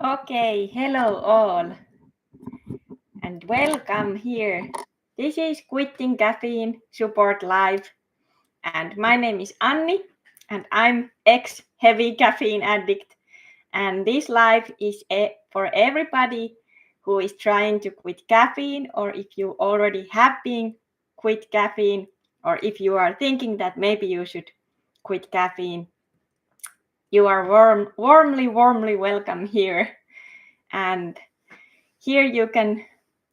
Okay, hello all and welcome here. This is Quitting Caffeine Support Live and my name is Anni and I'm ex-heavy caffeine addict and this live is for everybody who is trying to quit caffeine or if you already have been quit caffeine or if you are thinking that maybe you should quit caffeine. You are warmly welcome here and here you can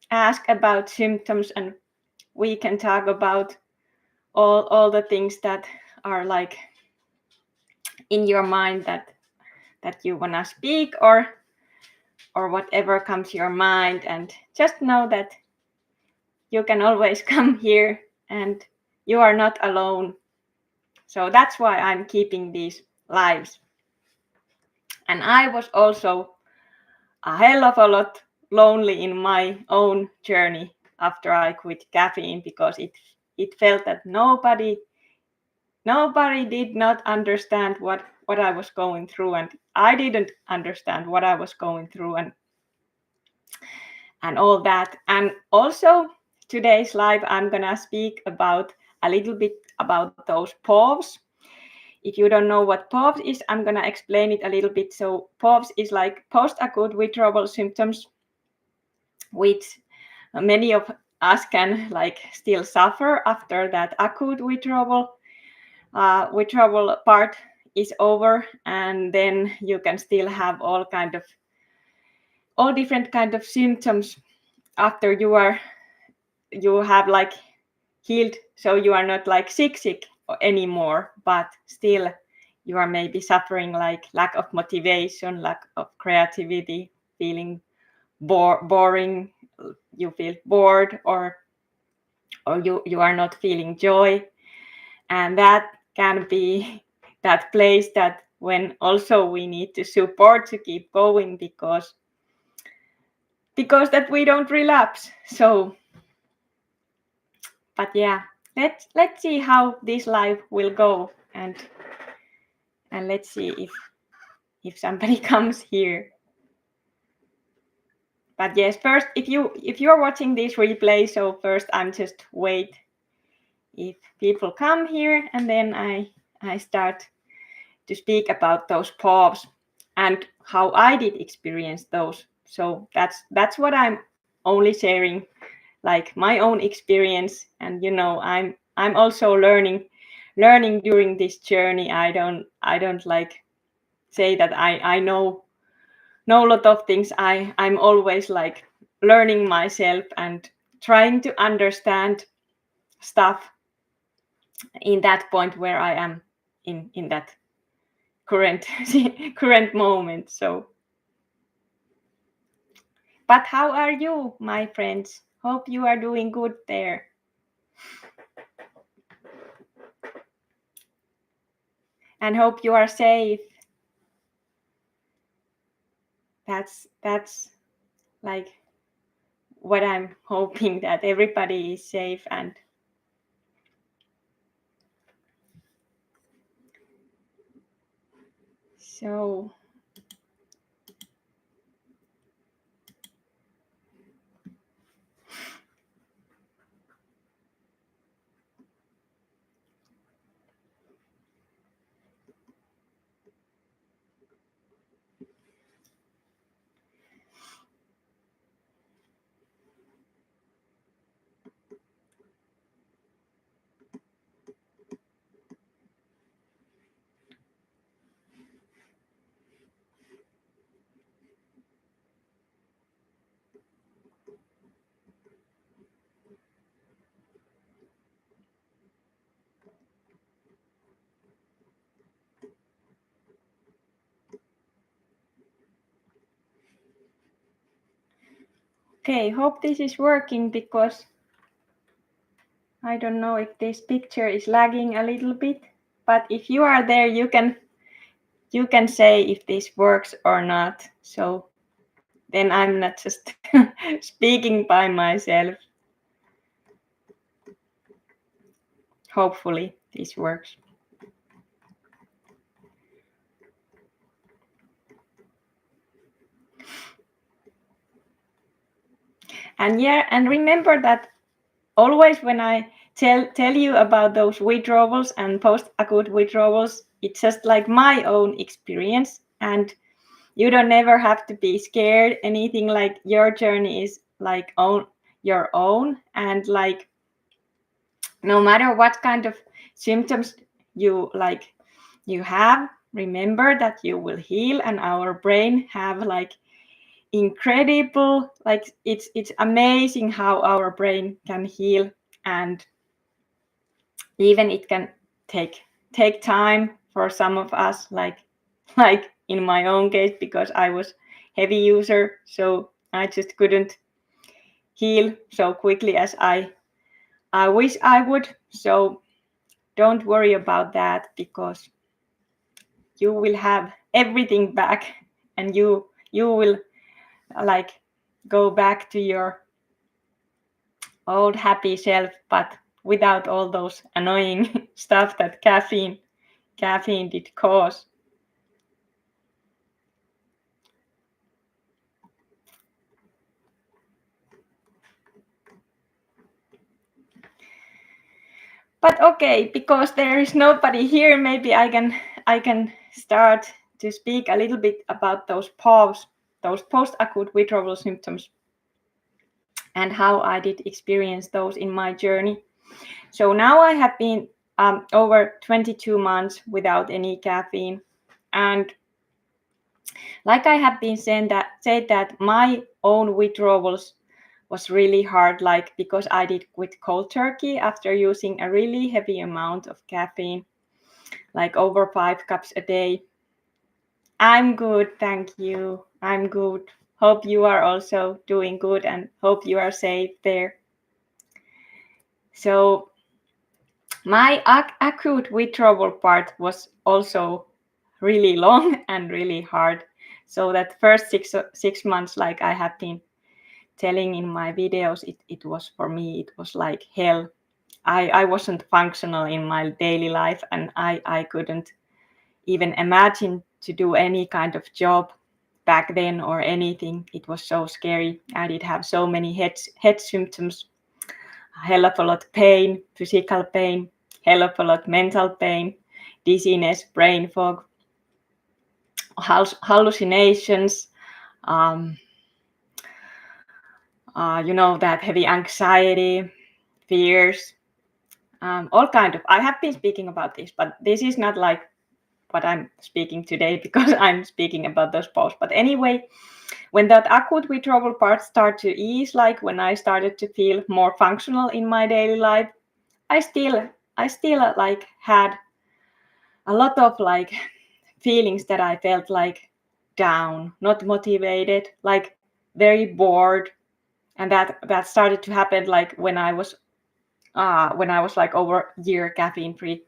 ask about symptoms and we can talk about all the things that are like in your mind that you want to speak or whatever comes to your mind, and just know that you can always come here and you are not alone. So that's why I'm keeping these lives. And I was also a hell of a lot lonely in my own journey after I quit caffeine, because it felt that nobody did not understand what I was going through, and I didn't understand what I was going through and all that. And also today's live I'm gonna speak about a little bit about those POVs. If you don't know what POVs is, I'm gonna explain it a little bit. So POVs is like post-acute withdrawal symptoms, which many of us can like still suffer after that acute withdrawal part is over, and then you can still have all different kind of symptoms after you have like healed, so you are not like sick anymore, but still you are maybe suffering like lack of motivation, lack of creativity, feeling boring, you feel bored, or you are not feeling joy. And that can be that place that when also we need to support to keep going, because that we don't relapse. So but yeah, let's see how this live will go, and let's see if somebody comes here. But yes, first, if you're watching this replay, so first I'm just wait if people come here, and then I start to speak about those POVs and how I did experience those. So that's what I'm only sharing, like my own experience. And I'm also learning during this journey. I don't like say that I know a lot of things. I'm always like learning myself and trying to understand stuff in that point where I am in that current moment. So but how are you, my friends? Hope you are doing good there. And hope you are safe. That's like what I'm hoping, that everybody is safe. And so okay, hope this is working, because I don't know if this picture is lagging a little bit. But if you are there, you can say if this works or not. So then I'm not just speaking by myself. Hopefully this works. And yeah, and remember that always when I tell you about those withdrawals and post-acute withdrawals, it's just like my own experience, and you don't ever have to be scared. Anything, like your journey is like your own, and like no matter what kind of symptoms you have, remember that you will heal, and our brain have like incredible, like it's amazing how our brain can heal, and even it can take time for some of us, like in my own case, because I was heavy user, so I just couldn't heal so quickly as I wish I would. So don't worry about that, because you will have everything back, and you will like go back to your old happy self, but without all those annoying stuff that caffeine did cause. But okay, because there is nobody here, maybe I can start to speak a little bit about those post-acute withdrawal symptoms, and how I did experience those in my journey. So now I have been over 22 months without any caffeine, and like I have been said that my own withdrawals was really hard, like because I did quit cold turkey after using a really heavy amount of caffeine, like over 5 cups a day. I'm good, thank you. I'm good. Hope you are also doing good, and hope you are safe there. So my acute withdrawal part was also really long and really hard. So that first six months, like I have been telling in my videos, it was for me, it was like hell. I wasn't functional in my daily life, and I couldn't even imagine to do any kind of job back then or anything. It was so scary. I did have so many head symptoms, a hell of a lot pain, physical pain, hell of a lot mental pain, dizziness, brain fog, hallucinations, that heavy anxiety, fears, all kind of. I have been speaking about this, but this is not like what I'm speaking today, because I'm speaking about those posts. But anyway, when that acute withdrawal part started to ease, like when I started to feel more functional in my daily life, I still like had a lot of like feelings that I felt like down, not motivated, like very bored, and that started to happen like when I was like over a year caffeine free.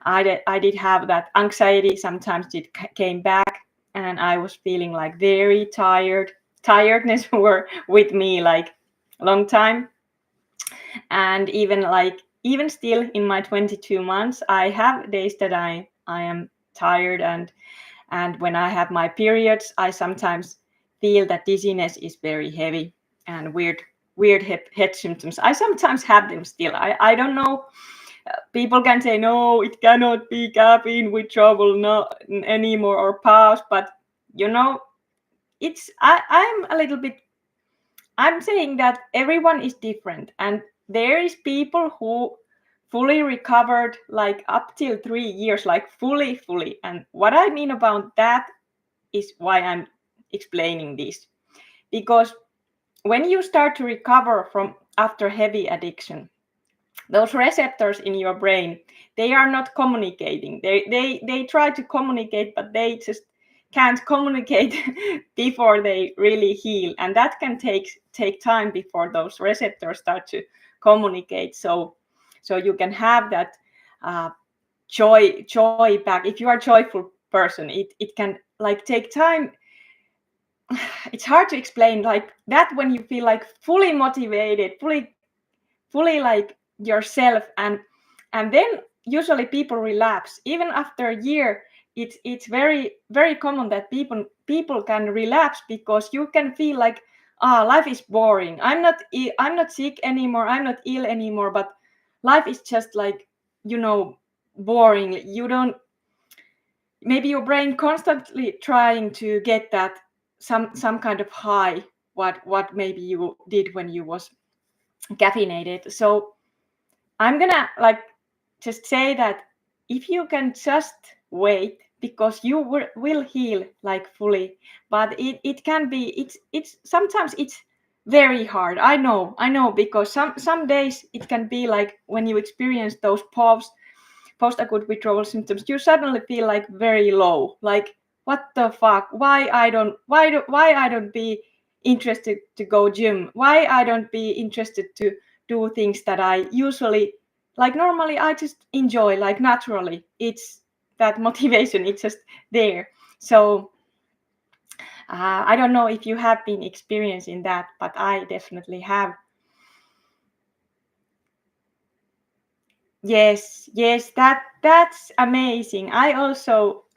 I did have that anxiety sometimes. It came back, and I was feeling like very tired. Tiredness were with me like a long time, and even still in my 22 months, I have days that I am tired, and when I have my periods, I sometimes feel that dizziness is very heavy, and weird head symptoms. I sometimes have them still. I don't know. People can say no, it cannot be caffeine withdrawal no anymore, or pause, but I'm a little bit. I'm saying that everyone is different, and there is people who fully recovered like up till 3 years, like fully. And what I mean about that is why I'm explaining this. Because when you start to recover from after heavy addiction, those receptors in your brain, they are not communicating. They try to communicate, but they just can't communicate before they really heal, and that can take time before those receptors start to communicate. So you can have that joy back. If you are a joyful person, it can like take time. It's hard to explain like that, when you feel like fully motivated, fully like yourself, and then usually people relapse even after a year. It's very common that people can relapse, because you can feel like life is boring. I'm not sick anymore. I'm not ill anymore. But life is just like, boring. You don't. Maybe your brain constantly trying to get that some kind of high. What maybe you did when you was caffeinated. So I'm gonna like just say that if you can just wait, because you will heal like fully, but it can be, it's sometimes it's very hard. I know, because some days it can be like when you experience those post-acute withdrawal symptoms, you suddenly feel like very low, like what the fuck, why I don't be interested to go gym, why I don't be interested to do things that I usually, like normally I just enjoy, like naturally. It's that motivation, it's just there. So I don't know if you have been experiencing that, but I definitely have. Yes, yes, that's amazing. I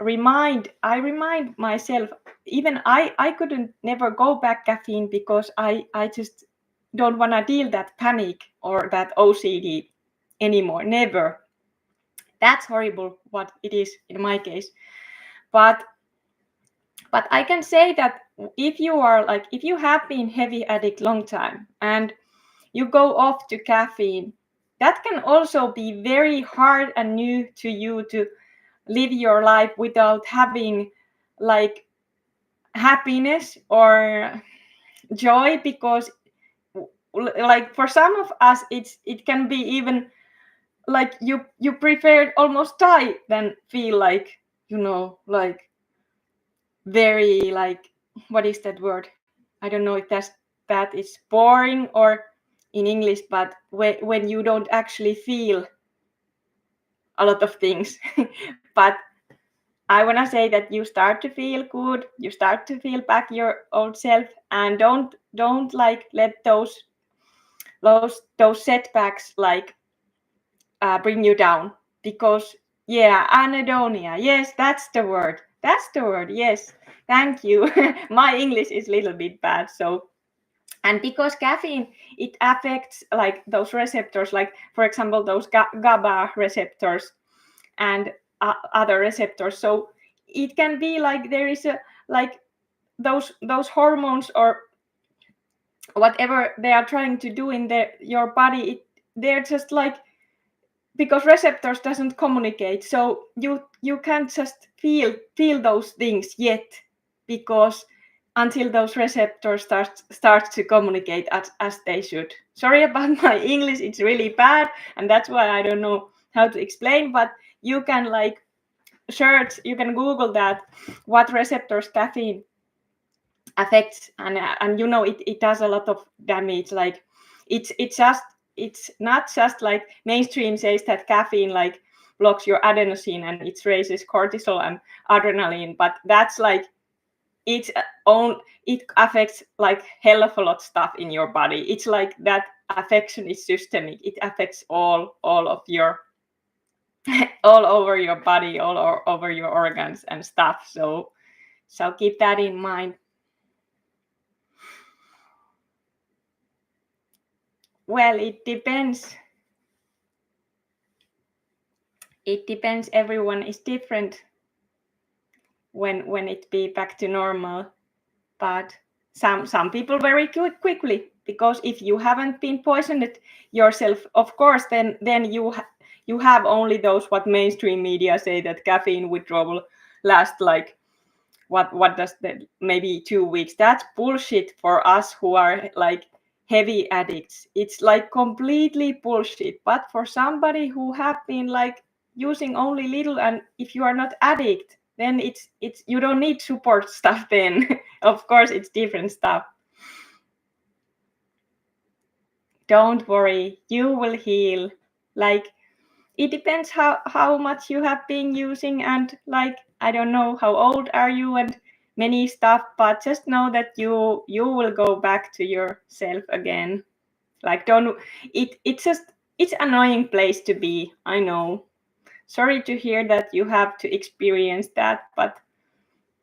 remind myself, even I couldn't never go back caffeine, because I just don't want to deal that panic or that OCD anymore. Never. That's horrible what it is in my case. But I can say that if you are like, if you have been heavy addict long time and you go off to caffeine, that can also be very hard and new to you to live your life without having like happiness or joy, because like for some of us it can be even like you prefer almost die than feel like, like very like, what is that word, I don't know if that is boring or in English, but when you don't actually feel a lot of things. But I want to say that you start to feel good, you start to feel back your old self, and don't like let those setbacks like bring you down. Because yeah, anhedonia, yes, that's the word, yes, thank you. My English is a little bit bad. So, and because caffeine, it affects like those receptors, like for example those GABA receptors and other receptors. So it can be like there is a like those hormones or whatever they are trying to do in your body, they're just like, because receptors doesn't communicate, so you can't just feel those things yet, because until those receptors start to communicate as they should. Sorry about my English, it's really bad, and that's why I don't know how to explain. But you can like search, you can Google that, what receptors caffeine affects, and it does a lot of damage. Like it's not just like mainstream says that caffeine like blocks your adenosine and it raises cortisol and adrenaline, but that's like its own, it affects like hell of a lot of stuff in your body. It's like that affection is systemic, it affects all of your all over your body, over your organs and stuff. So keep that in mind. Well, it depends. It depends. Everyone is different when it be back to normal. But some people very quickly, because if you haven't been poisoned yourself, of course, then you have only those what mainstream media say, that caffeine withdrawal lasts like what does that, maybe 2 weeks. That's bullshit for us who are like heavy addicts. It's like completely bullshit. But for somebody who have been like using only little, and if you are not addict, then it's you don't need support stuff then. Of course it's different stuff. Don't worry, you will heal. Like, it depends how much you have been using, and like, I don't know how old are you and many stuff, but just know that you will go back to yourself again. Like, don't, it's annoying place to be, I know. Sorry to hear that you have to experience that, but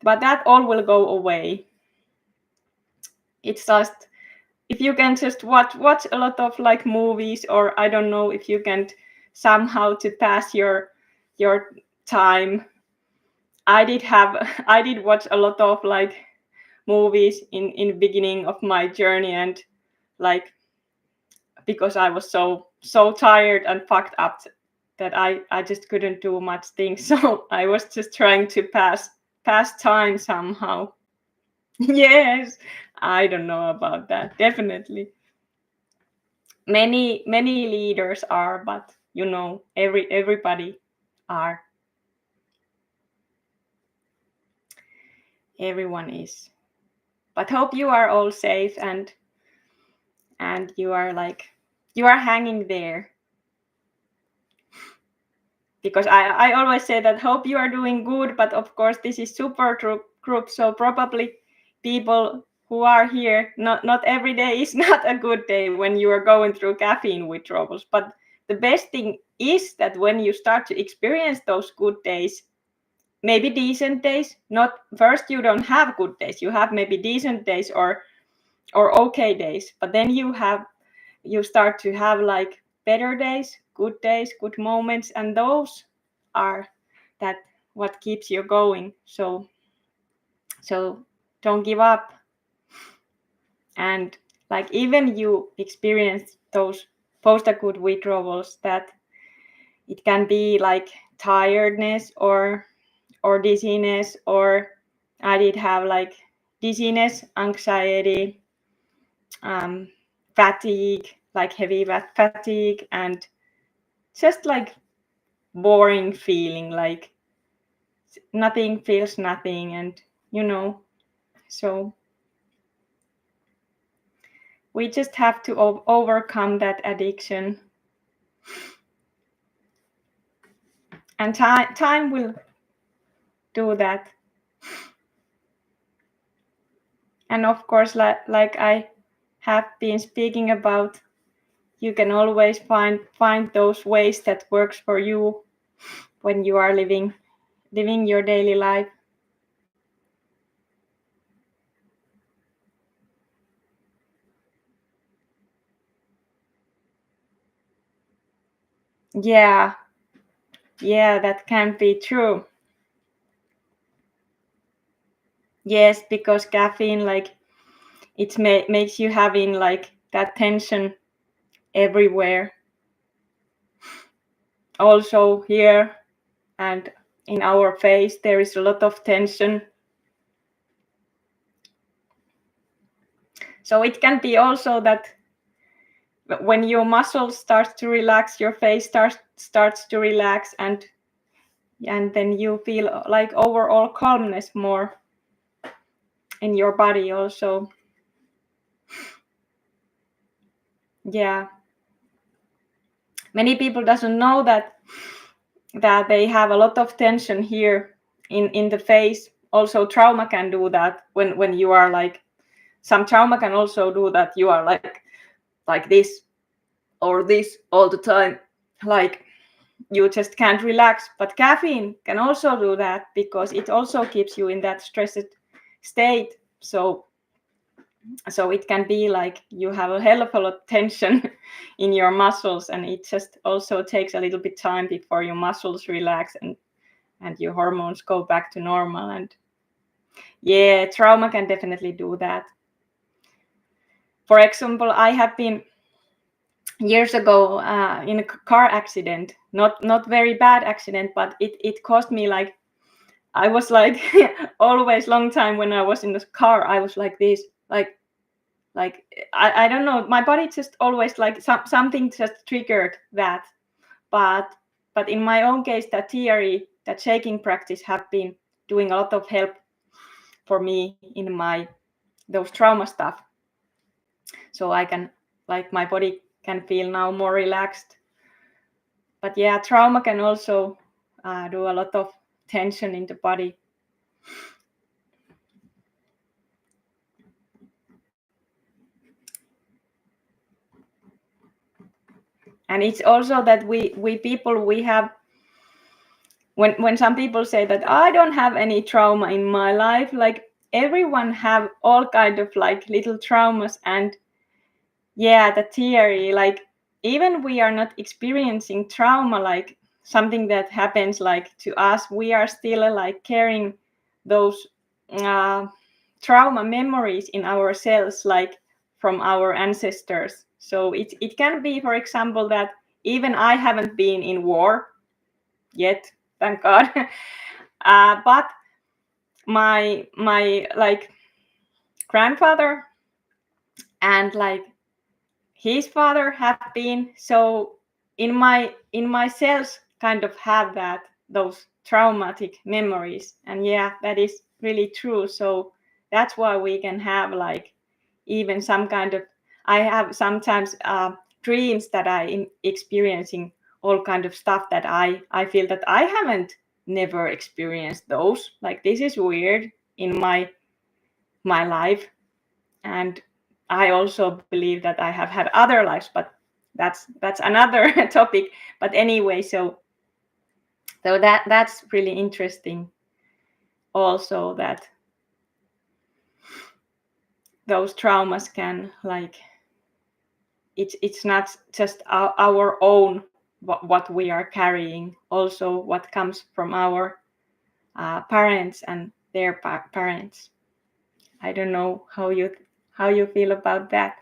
that all will go away. it's just, if you can just watch a lot of like movies, or I don't know, if you can somehow to pass your time. I did watch a lot of like movies in the beginning of my journey, and like, because I was so tired and fucked up that I just couldn't do much things. So I was just trying to pass time somehow. Yes, I don't know about that. Definitely. Many leaders are, but everybody are. Everyone is. But hope you are all safe, and you are hanging there. Because I always say that hope you are doing good, but of course this is super group, so probably people who are here, not every day is not a good day when you are going through caffeine withdrawals. But the best thing is that when you start to experience those good days, maybe decent days, not first you don't have good days, you have maybe decent days or okay days, but then you start to have like better days, good moments, and those are that what keeps you going. So don't give up. And like, even you experience those post-acute withdrawals, that it can be like tiredness or dizziness, or I did have like dizziness, anxiety, fatigue, like heavy fatigue, and just like boring feeling, like nothing feels nothing, and so we just have to overcome that addiction, and time will do that. And of course, like I have been speaking about, you can always find those ways that works for you when you are living your daily life. Yeah, that can be true. Yes, because caffeine, like, it makes you having like that tension everywhere, also here and in our face there is a lot of tension. So it can be also that when your muscles start to relax, your face starts to relax, and then you feel like overall calmness more in your body also. Yeah, many people doesn't know that they have a lot of tension here in the face. Also trauma can do that. When you are like, some trauma can also do that, you are like this or this all the time, like you just can't relax. But caffeine can also do that, because it also keeps you in that stressed state. So it can be like you have a hell of a lot of tension in your muscles, and it just also takes a little bit time before your muscles relax and your hormones go back to normal. And yeah, trauma can definitely do that. For example, I have been years ago in a car accident, not very bad accident, but it cost me, like, I was like always long time when I was in the car, I was like this, like I don't know, my body just always like something just triggered that. But in my own case, that theory, that shaking practice have been doing a lot of help for me in my those trauma stuff. So I can, like, my body can feel now more relaxed. But yeah, trauma can also do a lot of tension in the body. And it's also that we people, we have, when some people say that I don't have any trauma in my life, like, everyone have all kind of like little traumas. And yeah, the theory, like even we are not experiencing trauma, like something that happens like to us, we are still like carrying those trauma memories in ourselves, like from our ancestors. So it can be, for example, that even I haven't been in war yet, thank God. But my like grandfather and like his father have been. So in my cells kind of have that, those traumatic memories. And yeah, that is really true. So that's why we can have like even some kind of, I have sometimes dreams that I experiencing all kind of stuff that I feel that I haven't never experienced those. Like this is weird in my life. And I also believe that I have had other lives, but that's another topic. But anyway, so that's really interesting also, that those traumas can like, it's not just our own what we are carrying, also what comes from our parents and their parents. I don't know how you feel about that.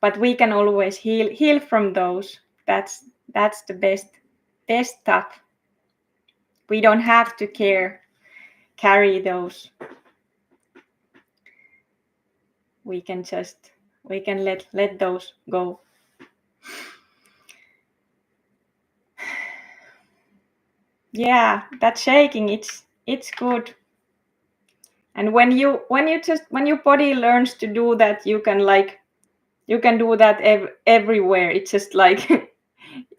But we can always heal from those. That's the best stuff. We don't have to carry those. We can let those go. Yeah, that shaking, it's good. And when your body learns to do that, you can do that everywhere. It's just like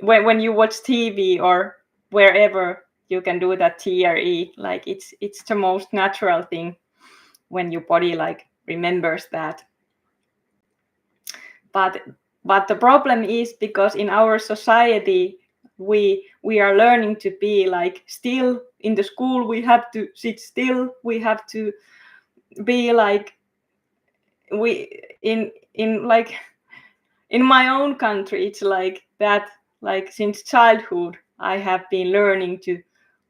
when you watch TV or wherever, you can do that TRE. Like it's the most natural thing when your body like remembers that. But the problem is because in our society we are learning to be like still. In the school we have to sit still, we have to be like, we in like in my own country it's like that. Like since childhood I have been learning to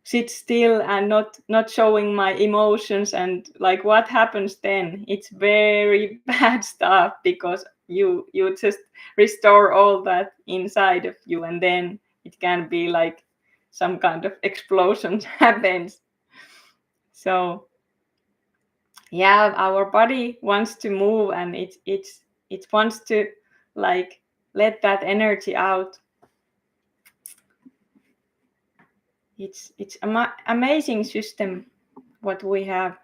sit still and not showing my emotions. And like what happens then, it's very bad stuff, because you just restore all that inside of you, and then it can be like some kind of explosion happens. So yeah, our body wants to move, and it wants to like let that energy out. It's amazing system what we have.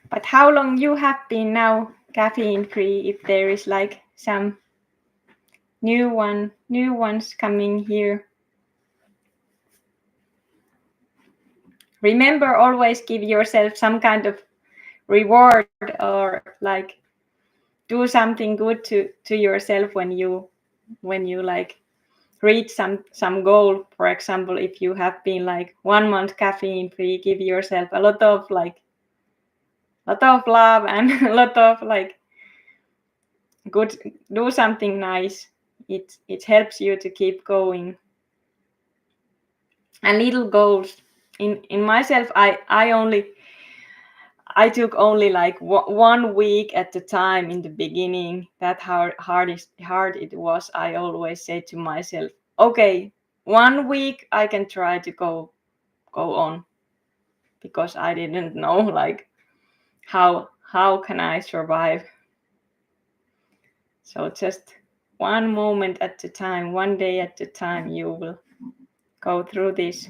But how long you have been now caffeine free? If there is like some new ones coming here, remember, always give yourself some kind of reward, or like do something good to yourself when you like reach some goal. For example, if you have been like 1 month caffeine free, give yourself a lot of love and a lot of like good, do something nice. It helps you to keep going. And little goals. In myself, I took only like 1 week at the time in the beginning. That hard it was. I always say to myself, okay, 1 week I can try to go on, because I didn't know like how can I survive. So just one moment at a time, 1 day at a time, you will go through this.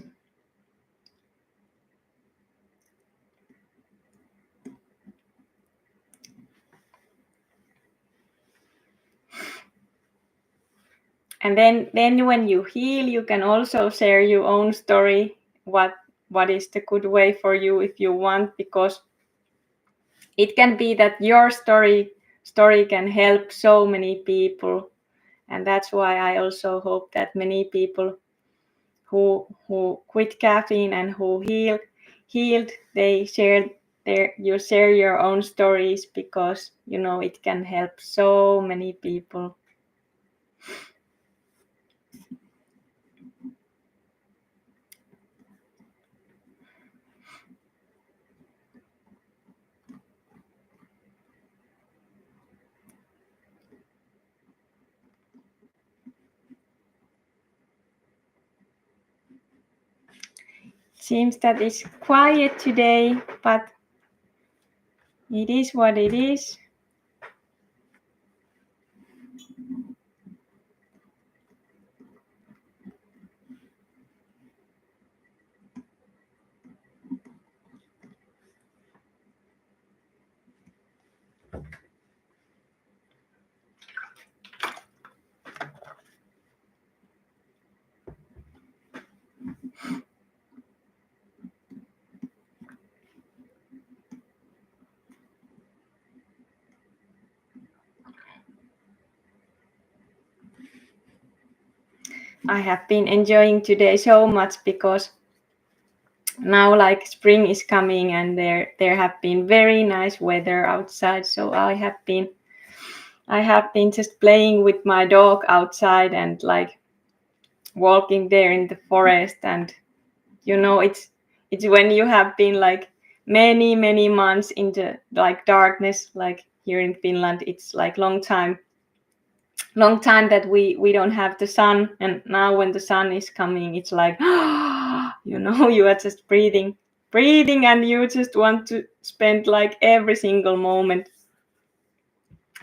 And then when you heal, you can also share your own story, what is the good way for you if you want, because it can be that your story can help so many people. And that's why I also hope that many people who quit caffeine and who healed, they you share your own stories, because it can help so many people. Seems that it's quiet today, but it is what it is. I have been enjoying today so much, because now like spring is coming and there have been very nice weather outside. So I have been just playing with my dog outside and like walking there in the forest. And it's when you have been like many months into like darkness, like here in Finland, it's like long time that we don't have the sun, and now when the sun is coming, it's like you are just breathing, and you just want to spend like every single moment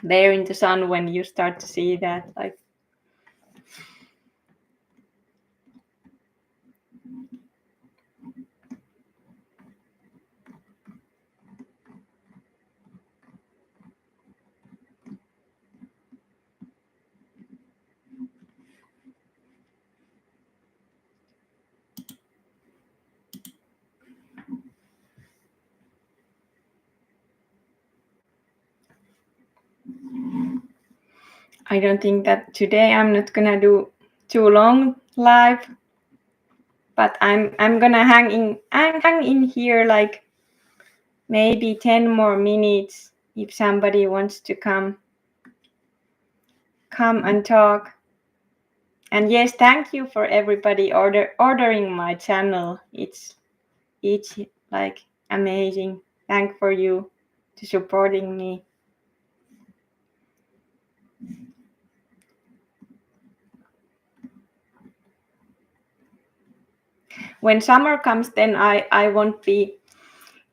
there in the sun when you start to see that. Like, I don't think that today I'm not gonna do too long live, but I'm gonna hang in here like maybe 10 more minutes if somebody wants to come and talk. And yes, thank you for everybody ordering my channel. It's like amazing. Thank for you to supporting me. When summer comes, then I won't be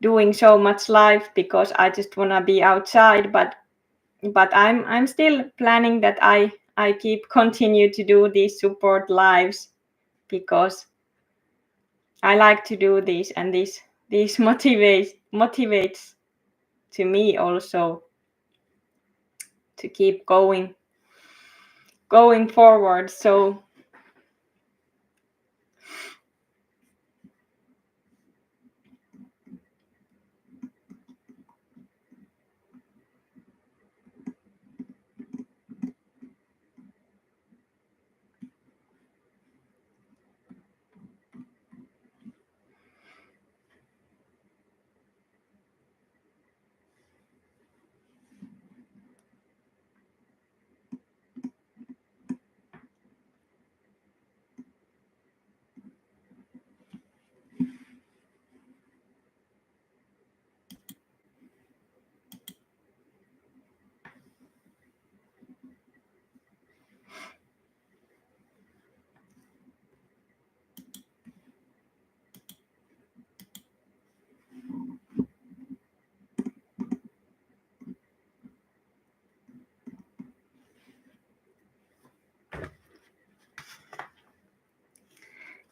doing so much live, because I just wanna be outside. But I'm still planning that I keep continue to do these support lives, because I like to do this, and this motivates to me also to keep going forward. So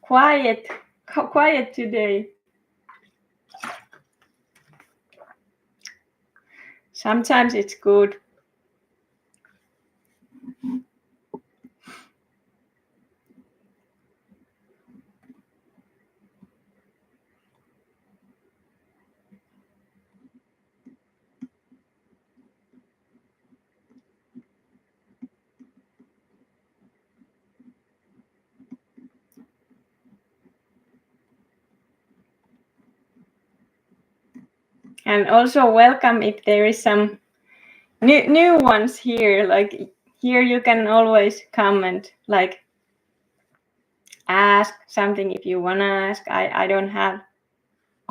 quiet today. Sometimes it's good. And also welcome if there is some new ones here. Like here you can always come and like ask something if you want to ask. I don't have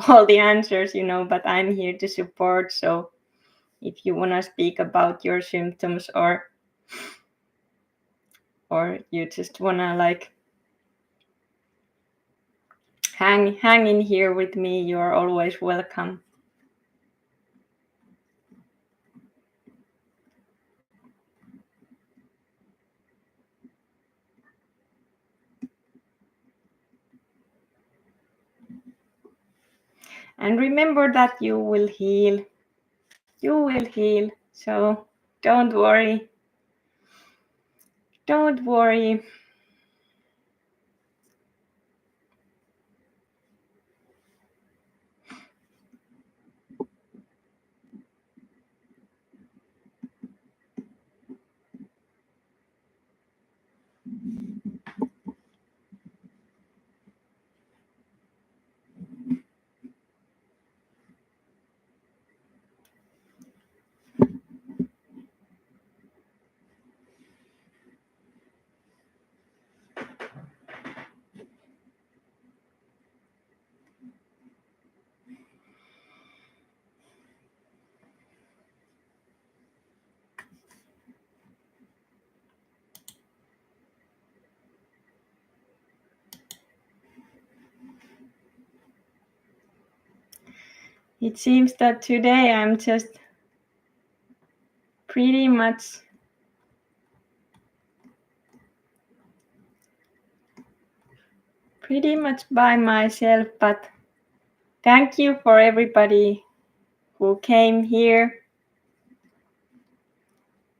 all the answers, but I'm here to support. So if you want to speak about your symptoms or you just want to like hang in here with me, you're always welcome. And remember that you will heal. You will heal. So don't worry. Don't worry. It seems that today I'm just pretty much by myself, but thank you for everybody who came here,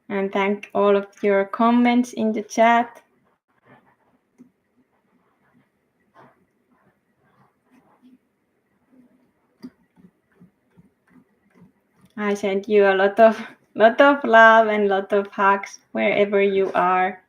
and thank all of your comments in the chat. I send you a lot of love and lot of hugs wherever you are.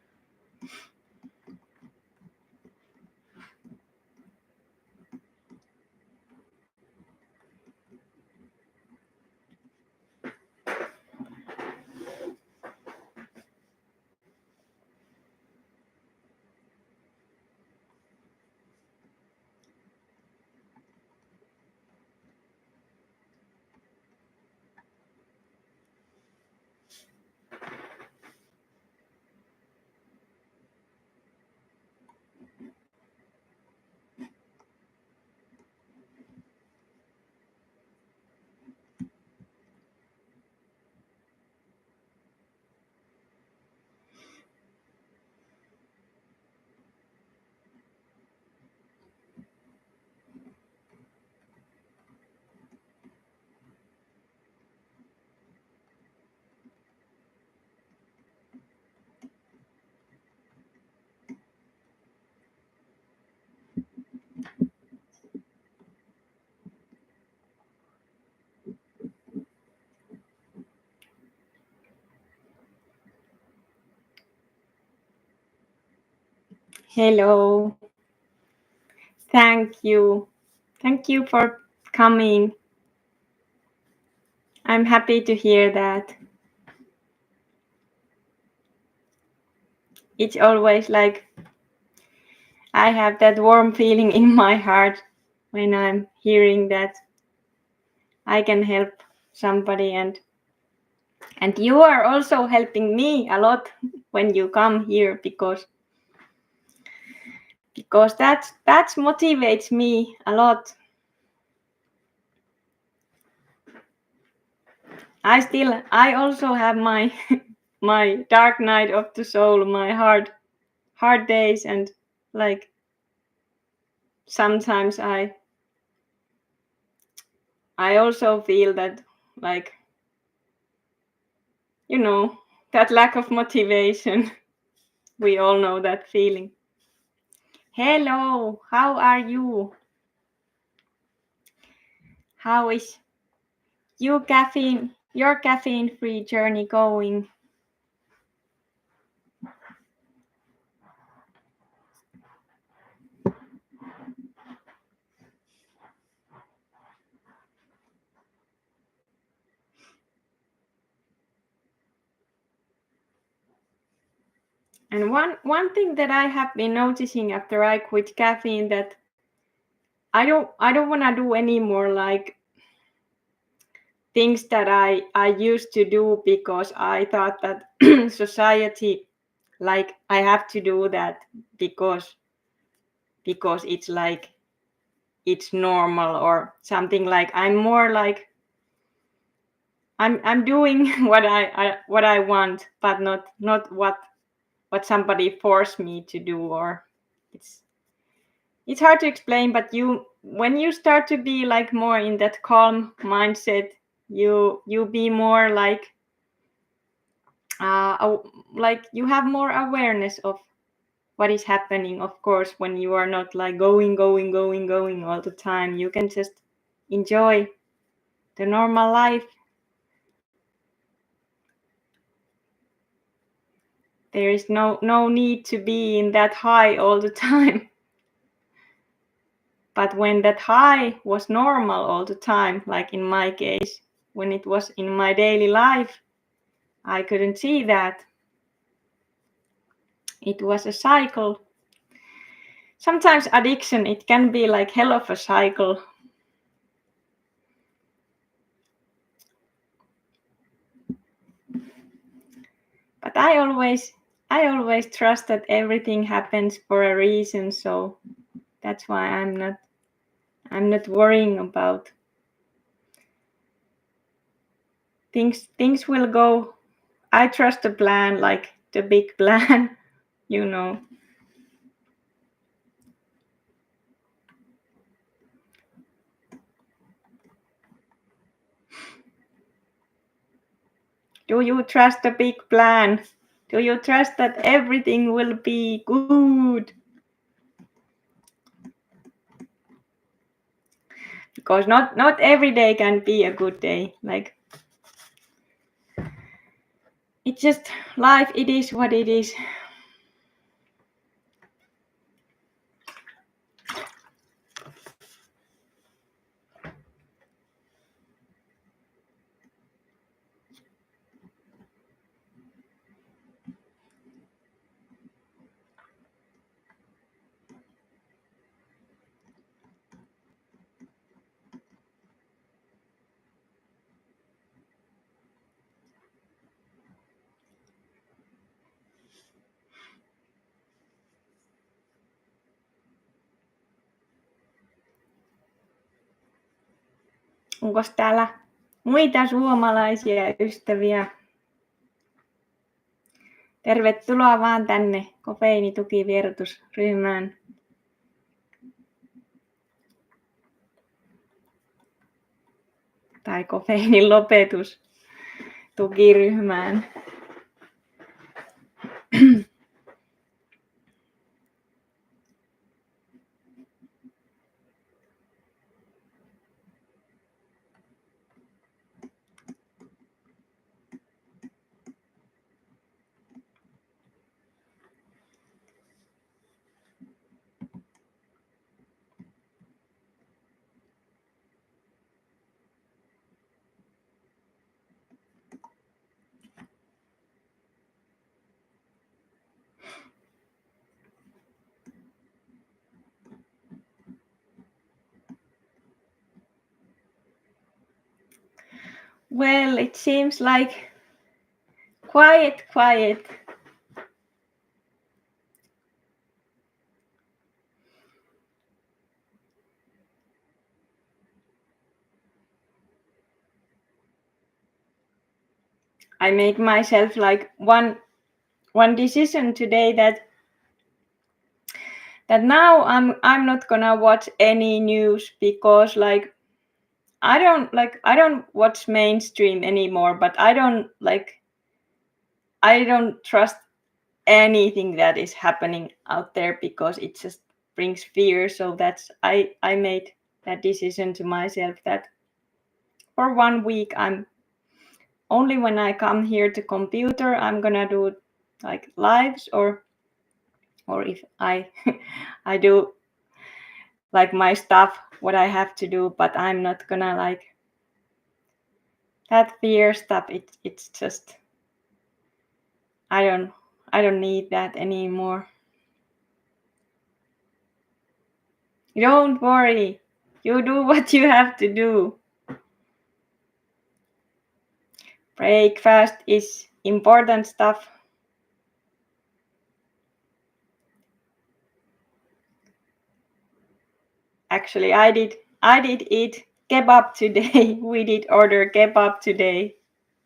Hello. Thank you. Thank you for coming. I'm happy to hear that. It's always like I have that warm feeling in my heart when I'm hearing that I can help somebody, and you are also helping me a lot when you come here, because that motivates me a lot. I also have my my dark night of the soul, my hard days, and like sometimes I also feel that, like, that lack of motivation. We all know that feeling. Hello, how are you? How is your caffeine-free journey going? And one thing that I have been noticing after I quit caffeine, that I don't want to do anymore like things that I used to do because I thought that society, like I have to do that because it's like it's normal or something. Like I'm more like I'm doing what I want, but not what somebody forced me to do. Or it's hard to explain, but when you start to be like more in that calm mindset, you be more like you have more awareness of what is happening. Of course, when you are not like going all the time, you can just enjoy the normal life. There is no need to be in that high all the time. But when that high was normal all the time, like in my case, when it was in my daily life, I couldn't see that. It was a cycle. Sometimes addiction, it can be like hell of a cycle. But I always trust that everything happens for a reason, so that's why I'm not worrying about things. Things will go. I trust the plan, like the big plan, you know. Do you trust the big plan? Do you trust that everything will be good? Because not every day can be a good day. Like it's just life. It is what it is. Onko täällä muita suomalaisia ystäviä? Tervetuloa vaan tänne kofeiinitukivieroitusryhmään. Tai kofeiinin lopetustukiryhmään. Well, it seems like quiet. I made myself like one decision today that now I'm not gonna watch any news, because like I don't watch mainstream anymore, but I don't trust anything that is happening out there, because it just brings fear. So that's I made that decision to myself that for 1 week, I'm only when I come here to computer, I'm gonna do like lives, or if I I do like my stuff, what I have to do, but I'm not gonna like that fear stuff. It's just I don't need that anymore. Don't worry. You do what you have to do. Breakfast is important stuff. Actually, I did eat kebab today. We did order kebab today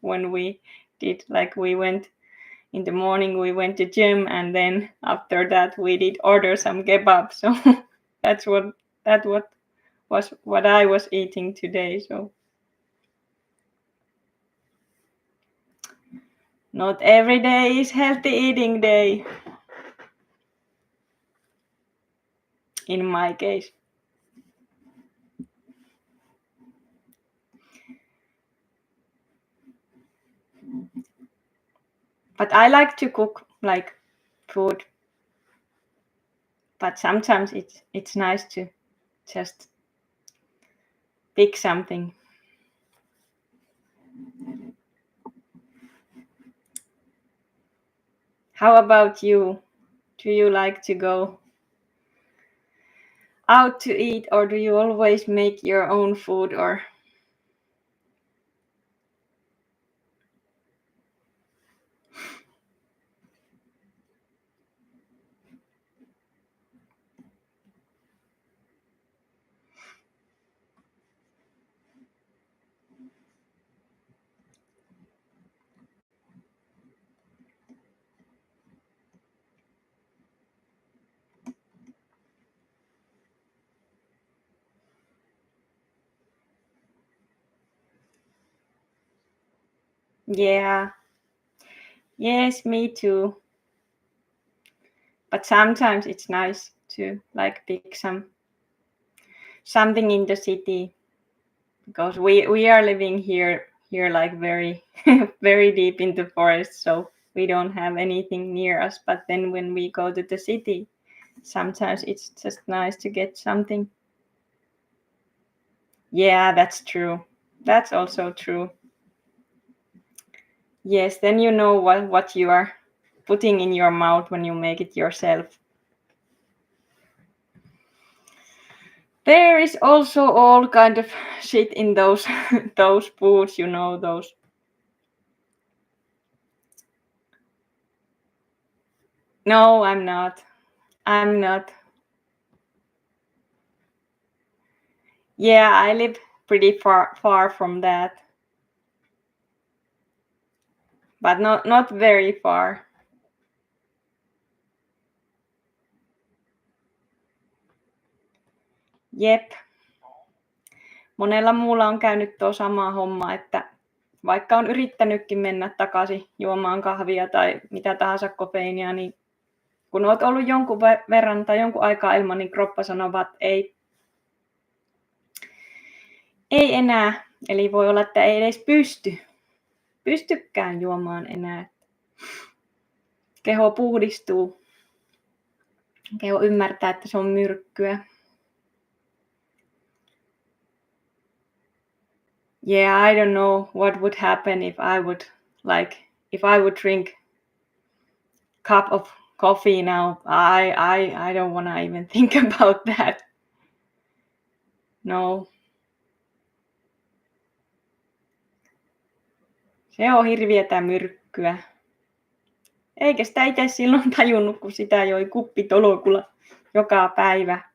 when we did, like, we went in the morning, we went to gym, and then after that we did order some kebab. So that was what I was eating today. So not every day is healthy eating day in my case. But I like to cook like food. But sometimes it's nice to just pick something. How about you? Do you like to go out to eat, or do you always make your own food? Or yeah, yes, me too. But sometimes it's nice to like pick something in the city, because we are living here like very very deep in the forest, so we don't have anything near us. But then when we go to the city, sometimes it's just nice to get something. Yeah, that's true. That's also true. Yes, then you know what you are putting in your mouth when you make it yourself. There is also all kind of shit in those those foods, you know, those. No, I'm not. I'm not. Yeah, I live pretty far from that, but not very far. Jep. Monella muulla on käynyt tuo sama homma, että vaikka on yrittänytkin mennä takaisin juomaan kahvia tai mitä tahansa kofeiinia, niin kun olet ollut jonkun verran tai jonkun aikaa ilman, niin kroppa sanoo, että ei enää. Eli voi olla, että ei edes pystykään juomaan enää. Keho puhdistuu. Keho ymmärtää, että se on myrkkyä. Yeah, I don't know what would happen if I would drink cup of coffee now. I don't want to even think about that. No. Se on hirviötä myrkkyä. Eikä sitä itse silloin tajunnut, kun sitä joi kuppitolokulla joka päivä.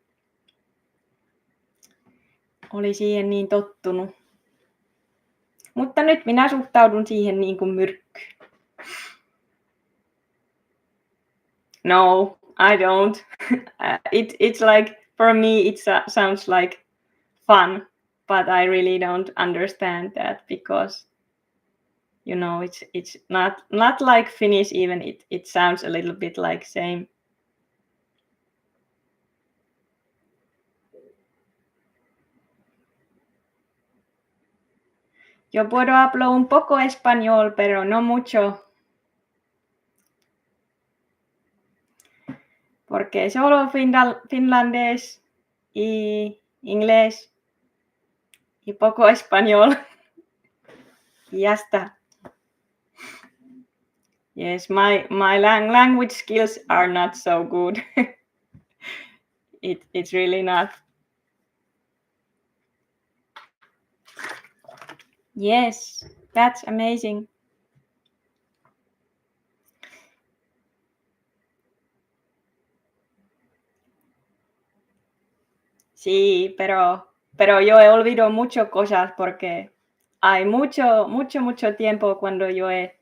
Oli siihen niin tottunut. Mutta nyt minä suhtaudun siihen niin kuin myrkkyyn. No, I don't. It's like, for me, it sounds like fun, but I really don't understand that, because you know it's not like Finnish even. It sounds a little bit like same. Yo puedo hablar un poco español, pero no mucho. Porque solo finlandés y inglés y poco español. Y ya está. Yes, my language skills are not so good. It's really not. Yes, that's amazing. Sí, pero yo he olvidado muchas cosas porque hay mucho tiempo cuando yo he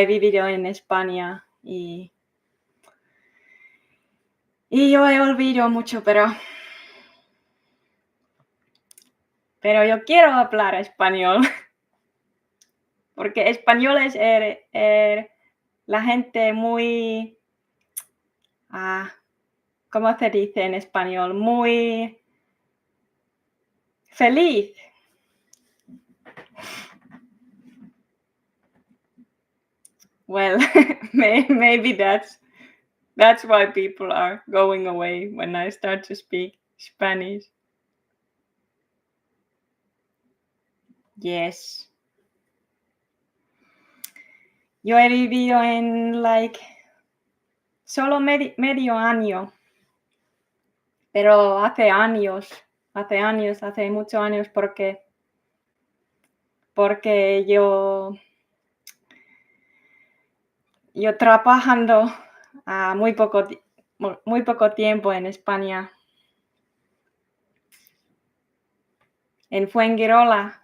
vivido en España y yo he olvidado mucho, pero yo quiero hablar español porque español es la gente muy, ¿cómo se dice en español? Muy feliz. Well, maybe that's why people are going away when I start to speak Spanish. Yes. Yo he vivido en solo medio año, pero hace muchos años porque yo trabajando muy poco tiempo en España, en Fuengirola.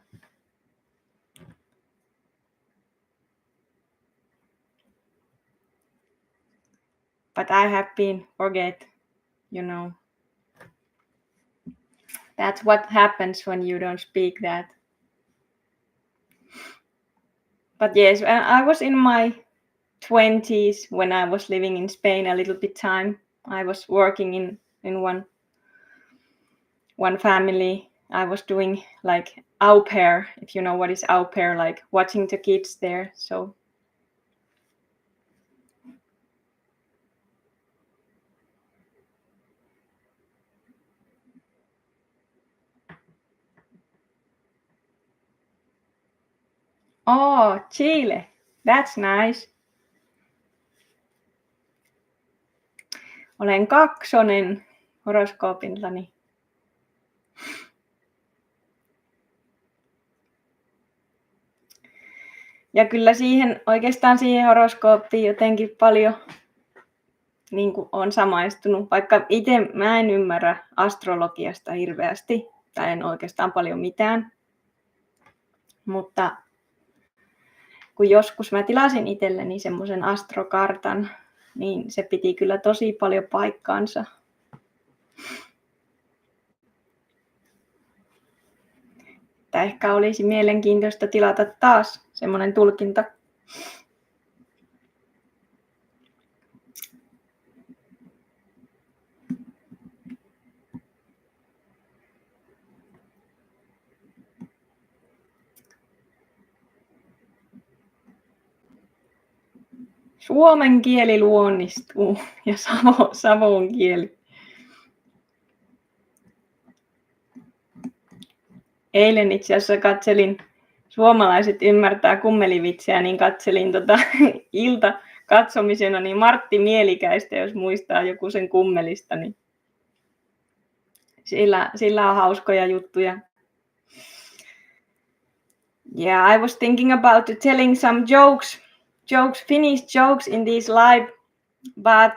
But I have been forget, you know. That's what happens when you don't speak that. But yes, I was in my 20s when I was living in Spain a little bit time. I was working in one family. I was doing like au pair, if you know what is au pair, like watching the kids there. So oh, Chile. That's nice. Olen kaksonen horoskoopillani. Ja kyllä oikeastaan siihen horoskooppiin jotenkin paljon niin kuin on samaistunut, vaikka itse mä en ymmärrä astrologiasta hirveästi, tai en oikeastaan paljon mitään. Mutta kun joskus mä tilasin itselleni semmoisen astrokartan, niin se piti kyllä tosi paljon paikkaansa. Että ehkä olisi mielenkiintoista tilata taas semmoinen tulkinta. Suomen kieli luonnistuu ja savon kieli. Eilen itse asiassa katselin Suomalaiset ymmärtää kummelivitsiä, niin katselin ilta katsomisena niin Martti Mielikäistä, jos muistaa joku sen kummelista, niin sillä on hauskoja juttuja. Yeah, I was thinking about telling some jokes, Finnish jokes in this live, but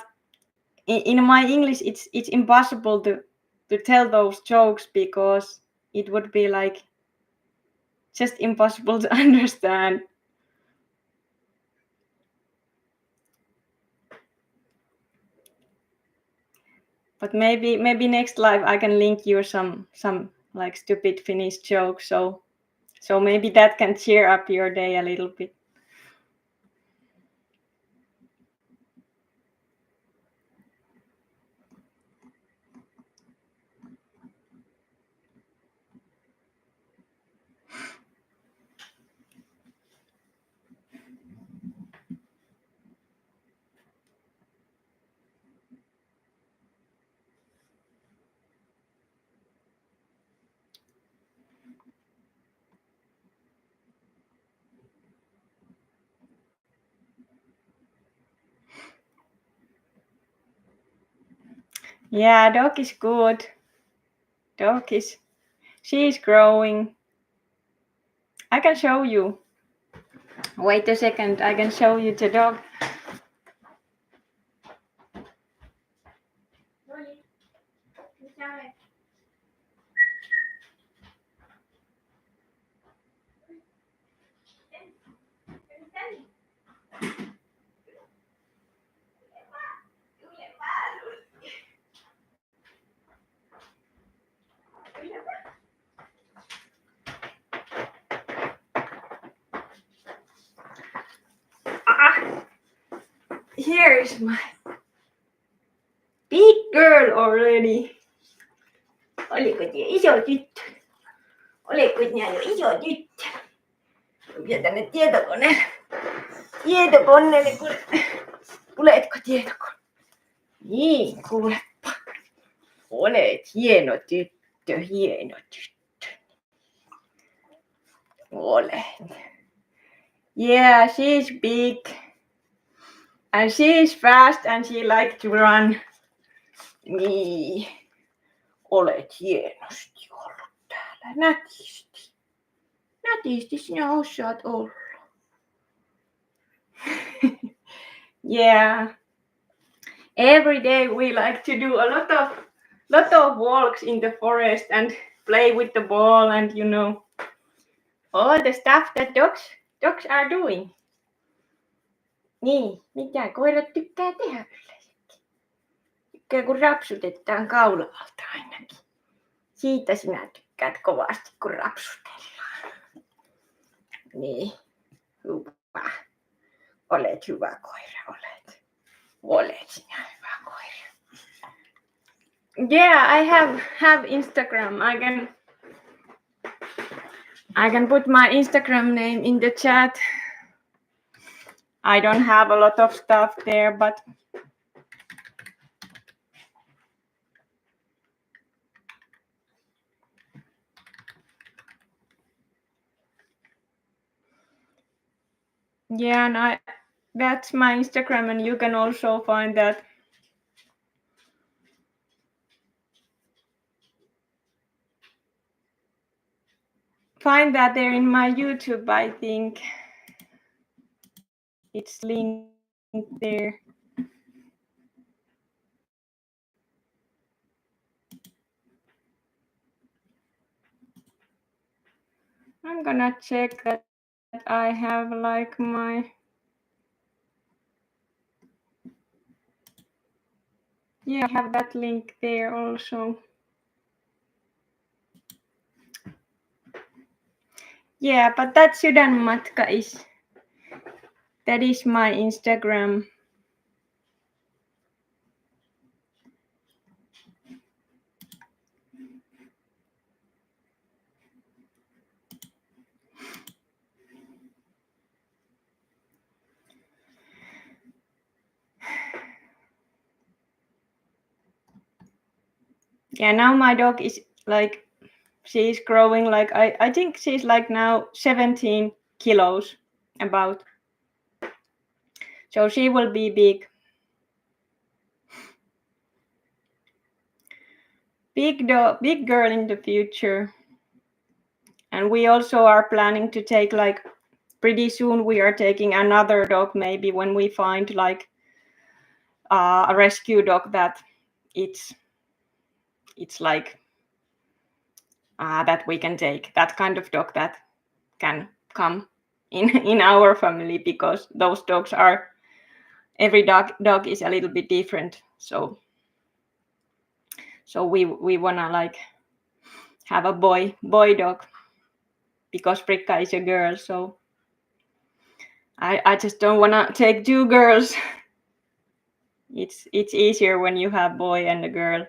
in my English it's impossible to tell those jokes because it would be like just impossible to understand. But maybe next live I can link you some like stupid Finnish jokes, so maybe that can cheer up your day a little bit. Yeah, dog is good. She's growing. I can show you. Wait a second, I can show you the dog. Here is my big girl already. Oliko tie iso tyttö? Oliko tie jo iso tyttö? Vie tänne tietokoneelle. Tietokoneelle, kuule. Kuuletko tietokone? Niin, kuulepa. Olet hieno tyttö, hieno tyttö. Olet. Yeah, she's big. And she's fast and she likes to run. Niin. Olet hienosti ollut täällä. Nätisti. Nätisti sinä osaat olla. Yeah. Every day we like to do a lot of walks in the forest and play with the ball and all the stuff that dogs are doing. Niin, mitä koirat tykkää tehdä yleensäkin? Tykkää kun rapsutetaan kaulalta ainakin. Siitä sinä tykkäät kovasti kun rapsutellaan. Niin, hyvä. Olet hyvä koira, olet. Olet sinä hyvä koira. Yeah, I have Instagram. I can put my Instagram name in the chat. I don't have a lot of stuff there, but yeah, and that's my Instagram, and you can also find that. Find that there in my YouTube, I think. It's linked there. I'm gonna check that I have like my... Yeah, I have that link there also. Yeah, but that Sydänmatka that is my Instagram. Yeah, now my dog is like, she's growing like, I think she's like now 17 kilos about. So she will be big. Big girl in the future. And we also are planning to take like, pretty soon we are taking another dog, maybe when we find like a rescue dog that it's like that we can take, that kind of dog that can come in our family, because those dogs are, every dog is a little bit different. So we wanna like have a boy dog, because Frikka is a girl. So I just don't wanna take two girls. It's easier when you have boy and a girl,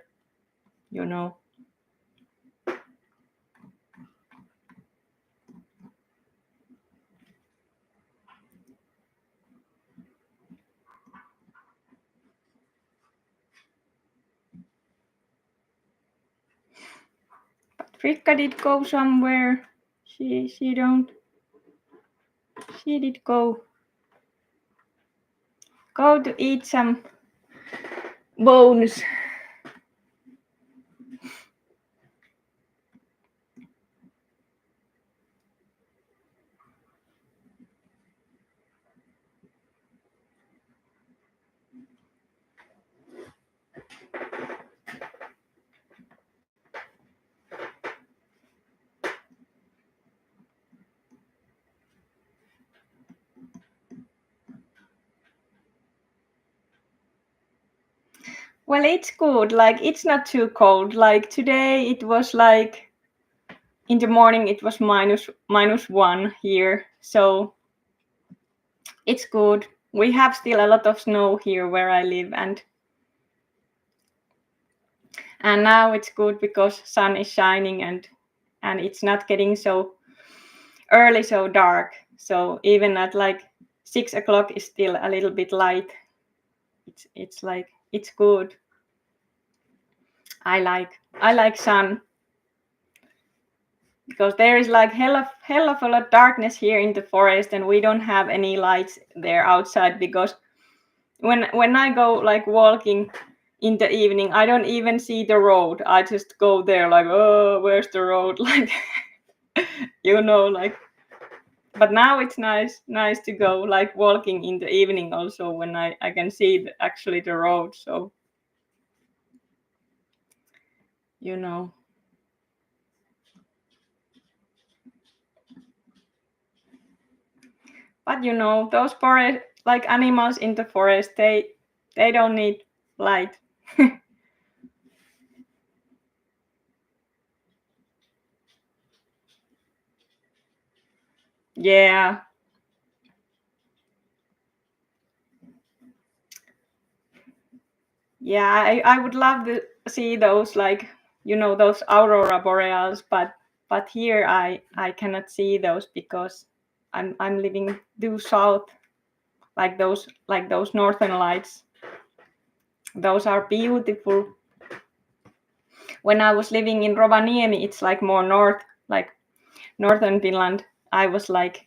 But Frikka did go somewhere. She did go to eat some bones. Well, it's good. Like it's not too cold. Like today it was like in the morning it was minus 1 here. So it's good. We have still a lot of snow here where I live, and now it's good because sun is shining, and it's not getting so early, so dark. So even at like 6 o'clock is still a little bit light. It's like it's good. I like sun because there is like hell of a lot darkness here in the forest, and we don't have any lights there outside, because when I go like walking in the evening, I don't even see the road. I just go there like, oh, where's the road? Like, like. But now it's nice to go like walking in the evening also, when I can see actually the road. So you know. But those forest like animals in the forest, they don't need light. Yeah. Yeah, I would love to see those, like, those aurora boreals, but here I cannot see those because I'm living due south, like those northern lights. Those are beautiful. When I was living in Rovaniemi, it's like more north, like northern Finland. I was like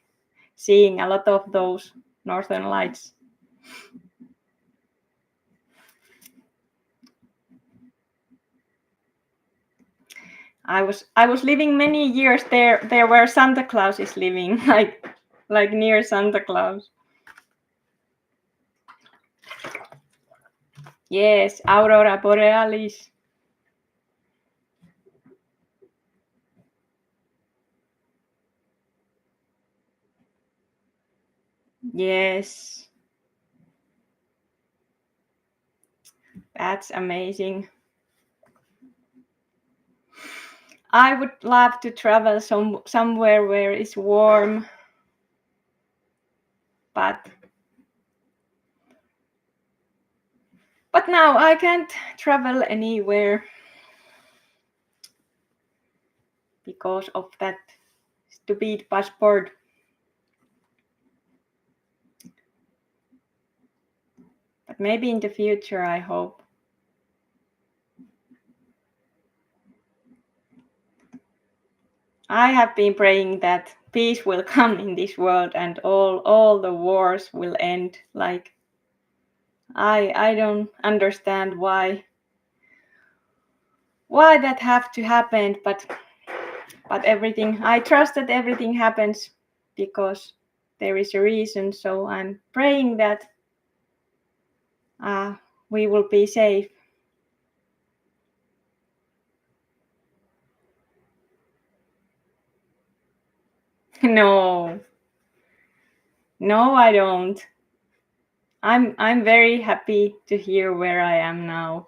seeing a lot of those northern lights. I was living many years there where Santa Claus is living, like near Santa Claus. Yes, aurora borealis. Yes, that's amazing. I would love to travel somewhere where it's warm, but now I can't travel anywhere because of that stupid passport. But maybe in the future, I hope. I have been praying that peace will come in this world and all the wars will end. Like, I don't understand why that have to happen, but everything, I trust that everything happens because there is a reason. So I'm praying that we will be safe. No, I don't. I'm very happy to hear where I am now.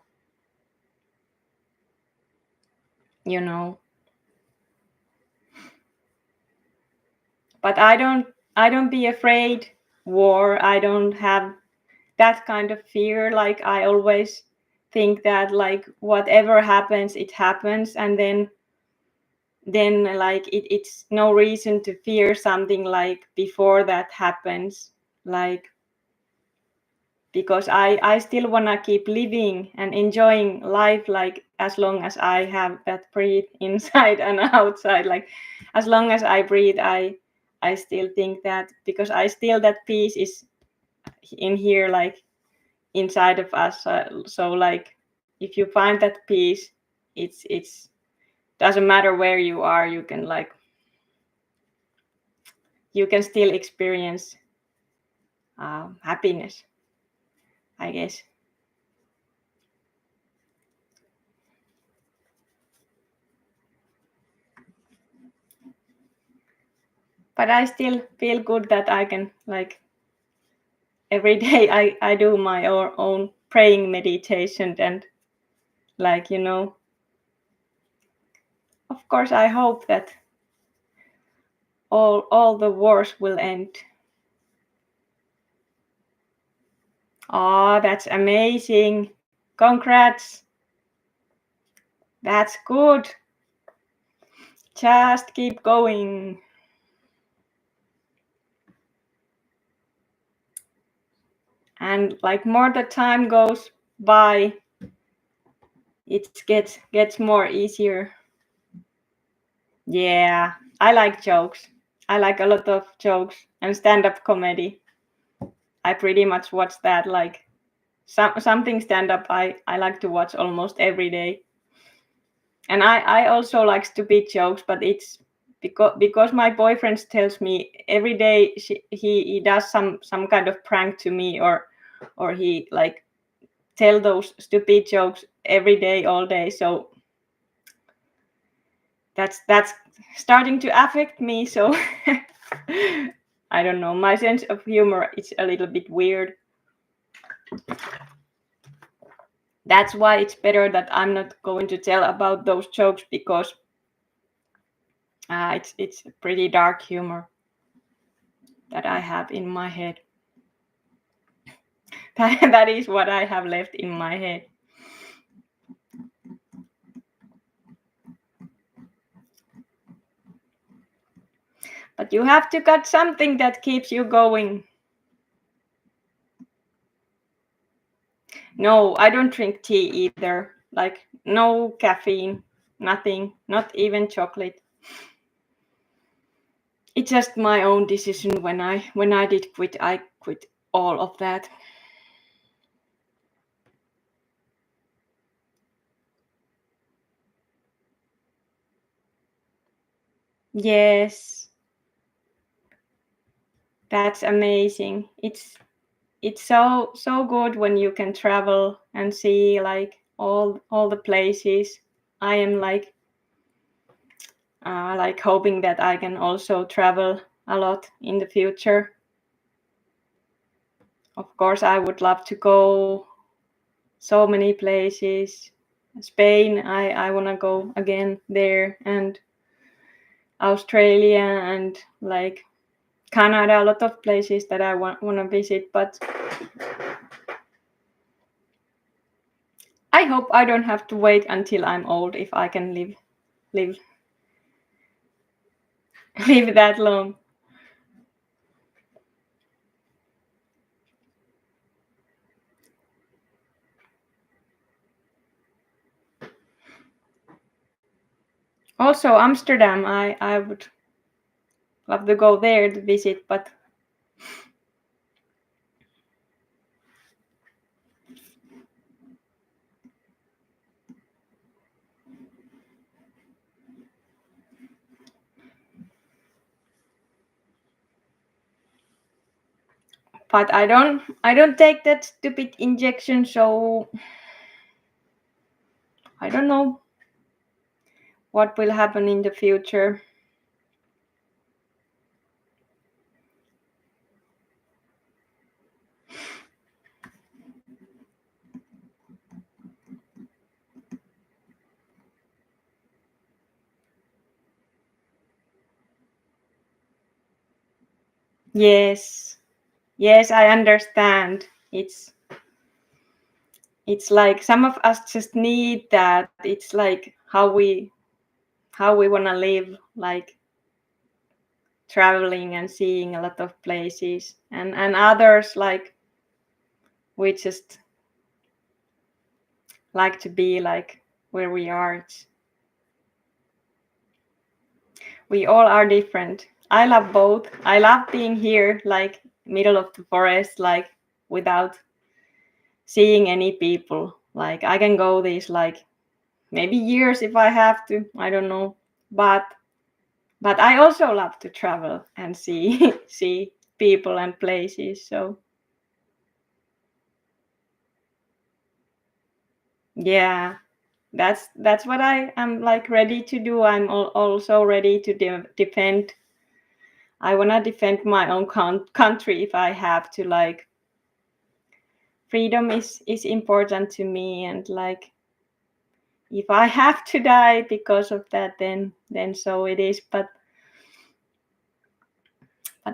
But I don't be afraid war. I don't have that kind of fear. Like, I always think that, like, whatever happens, it happens, and then like it's no reason to fear something like before that happens, like, because I still want to keep living and enjoying life, like, as long as I have that breathe inside and outside. Like, as long as I breathe, I still think that, because I still, that peace is in here, like, inside of us. So like, if you find that peace, it's doesn't matter where you are, you can, like, you can still experience happiness, I guess. But I still feel good that I can, like, every day I do my own praying meditation and like, of course I hope that all the wars will end. Oh, that's amazing. Congrats. That's good. Just keep going. And like more the time goes by, it gets more easier. Yeah, I like jokes. I like a lot of jokes and stand-up comedy. I pretty much watch that like something stand-up I like to watch almost every day. And I also like stupid jokes, but it's because my boyfriend tells me every day he does some kind of prank to me, or he like tell those stupid jokes every day all day. So that's starting to affect me. So I don't know, my sense of humor is a little bit weird. That's why it's better that I'm not going to tell about those jokes, because it's pretty dark humor that I have in my head. That is what I have left in my head. But you have to got something that keeps you going. No, I don't drink tea either. Like no caffeine, nothing, not even chocolate. It's just my own decision. When I did quit, I quit all of that. Yes, that's amazing. It's so good when you can travel and see like all the places. I am like hoping that I can also travel a lot in the future. Of course, I would love to go so many places. Spain, I want to go again there, and Australia, and like Canada, a lot of places that I want to visit. But I hope I don't have to wait until I'm old if I can live live that long. Also, Amsterdam, I would love to go there to visit, but I don't take that stupid injection, so I don't know what will happen in the future. Yes. Yes, I understand. It's like some of us just need that. It's like how we want to live, like traveling and seeing a lot of places, and others like we just like to be like where we are. We all are different. I love both. I love being here, like middle of the forest, like without seeing any people. Like I can go these like maybe years if I have to. I don't know, but I also love to travel and see see people and places. So yeah, that's what I am like ready to do. I'm also ready to defend. I want to defend my own country if I have to, like freedom is important to me, and like if I have to die because of that, then so it is. But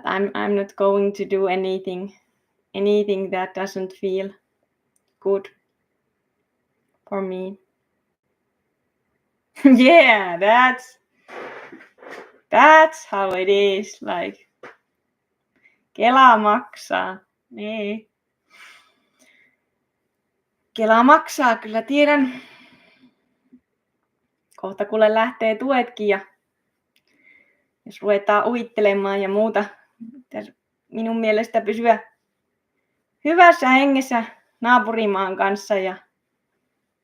I'm not going to do anything that doesn't feel good for me. Yeah, that's how it is. Like Kela maksaa. Niin. Kela maksaa, kyllä tiedän. Kohta kuule lähtee tuetkin ja jos ruvetaan uittelemaan ja muuta. Pitäisi minun mielestä pysyä hyvässä hengessä naapurimaan kanssa ja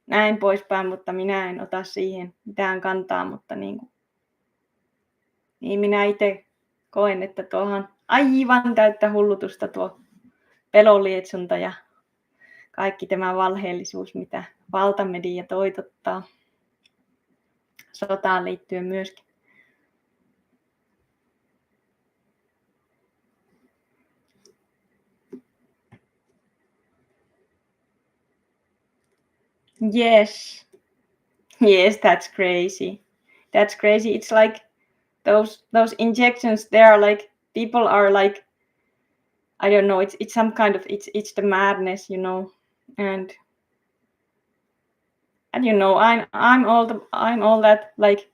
näin poispäin, mutta minä en ota siihen mitään kantaa, mutta niin minä itse koen, että tuohan aivan täyttä hullutusta tuo pelonlietsonta ja kaikki tämä valheellisuus, mitä valtamedia toitottaa sotaan liittyen myöskin. Yes, that's crazy. That's crazy. It's like those injections. They are like people are like, I don't know. It's some kind of it's the madness, you know, and you know I'm all that, like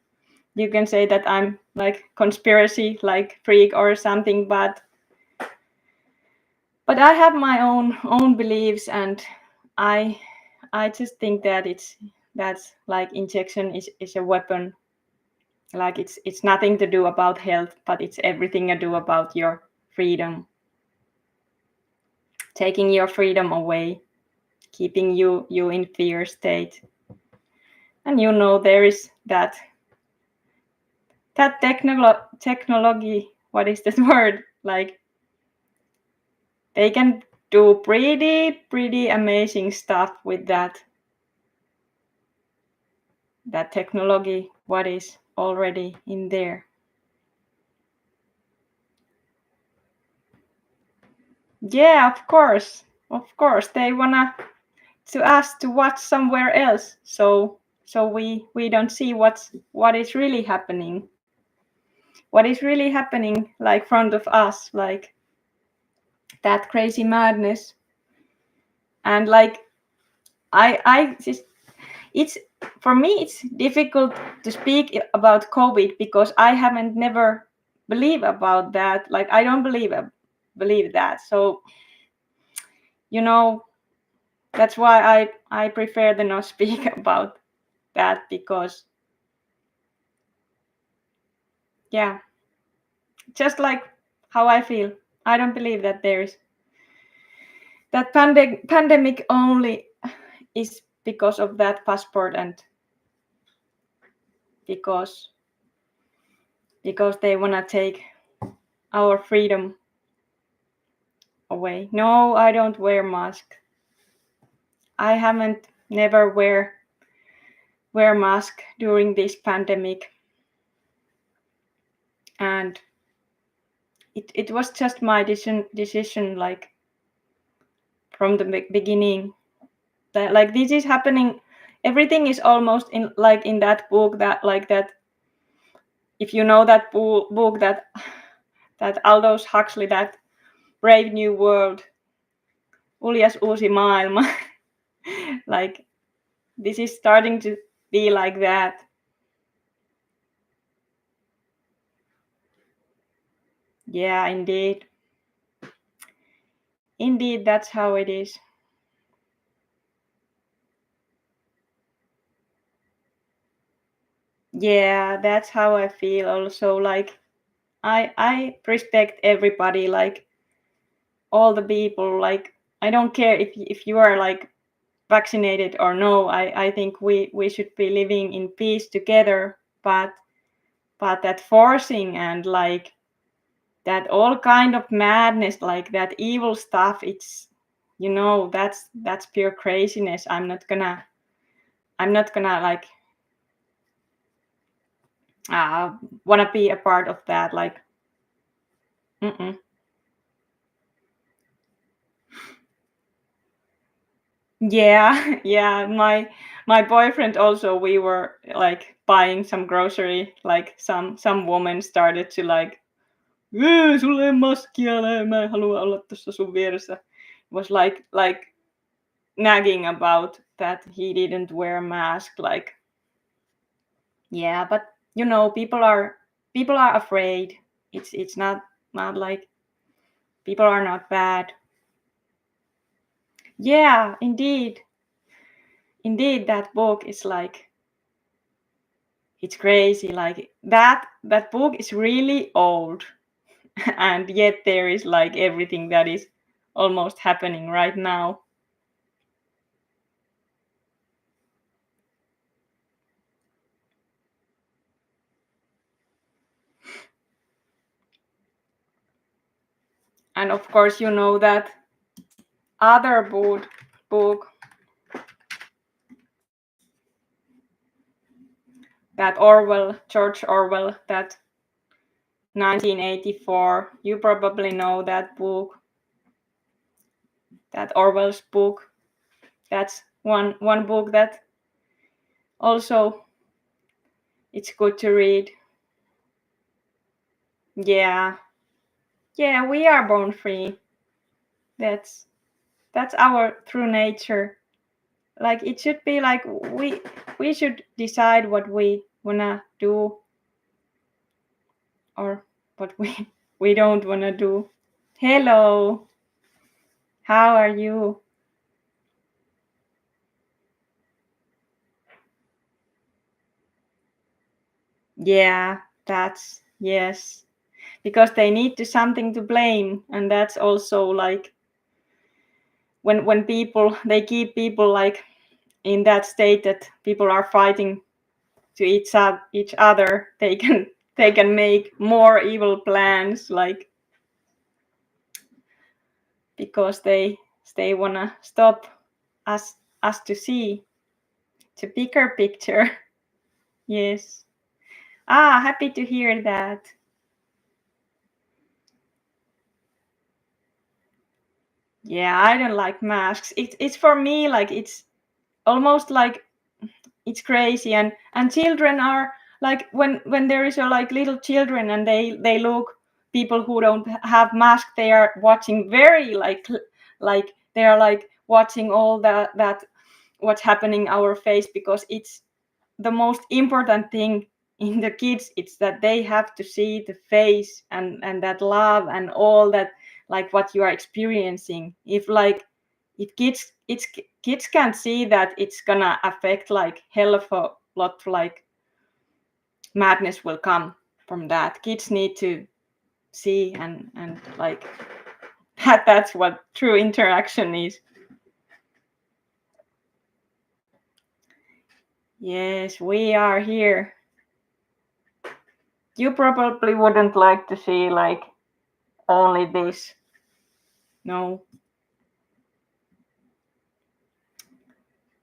you can say that I'm like conspiracy like freak or something, but I have my own beliefs, and I just think that that's like injection is a weapon. Like it's nothing to do about health, but it's everything to do about your freedom. Taking your freedom away, keeping you in fear state. And you know there is that technology, what is this word? Like they can do pretty amazing stuff with that technology, what is already in there. Yeah, of course they wanna to us to watch somewhere else, so we don't see what is really happening, like front of us, like that crazy madness. And like I just, it's for me it's difficult to speak about COVID because I haven't never believed about that. Like I don't believe that, so you know that's why I prefer to not speak about that, because yeah, just like how I feel, I don't believe that there is that pandemic only is because of that passport, and because they want to take our freedom away. No, I don't wear mask. I haven't never wear mask during this pandemic, and it was just my decision like from the beginning, that like this is happening. Everything is almost in like in that book, that like that, if you know that book that Aldous Huxley, that Brave New World, Uljas uusi maailma. Like this is starting to be like that. Yeah, indeed, that's how it is. Yeah, that's how I feel also. Like I respect everybody, like all the people. Like I don't care if you are like vaccinated or no. I think we should be living in peace together, but that forcing and like that all kind of madness, like that evil stuff, it's, you know, that's pure craziness. I'm not gonna like wanna be a part of that, like mm-mm. Yeah, yeah. My boyfriend also, we were like buying some grocery, like some woman started to like, sulle ei maskia lähe, mä en halua olla tuossa sun vieressä. Was like nagging about that he didn't wear a mask, like, yeah, but people are afraid. It's not like people are not bad. Yeah, indeed that book is like, it's crazy, like that book is really old. And yet there is like everything that is almost happening right now. And of course, that other book, that George Orwell, that 1984. You probably know that book, that Orwell's book. That's one book that also it's good to read. Yeah, yeah, we are born free. That's our true nature. Like it should be like we should decide what we wanna do or what we don't wanna do. Hello, how are you? Yeah, that's yes. Because they need to something to blame, and that's also like when people, they keep people like in that state that people are fighting to each other, they can make more evil plans, like because they want to stop us to see the bigger picture. Yes. Happy to hear that. Yeah, I don't like masks. It's for me like it's almost like it's crazy, and children are like, when there is a like little children and they look people who don't have mask, they are watching very like they are like watching all that what's happening our face, because it's the most important thing in the kids. It's that they have to see the face and that love and all that, like what you are experiencing. If like if kids can't see that, it's gonna affect like hell of a lot, like madness will come from that. Kids need to see and like that's what true interaction is. Yes, we are here. You probably wouldn't like to see like only this. No.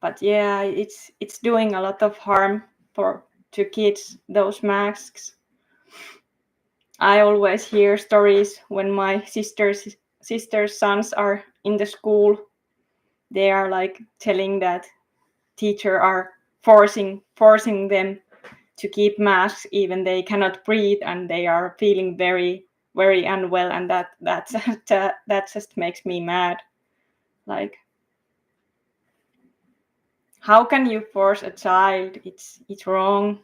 But yeah, it's doing a lot of harm to kids, those masks. I always hear stories when my sister's sons are in the school. They are like telling that teacher are forcing them to keep masks, even they cannot breathe and they are feeling very very unwell, and that just makes me mad. Like, how can you force a child? It's wrong.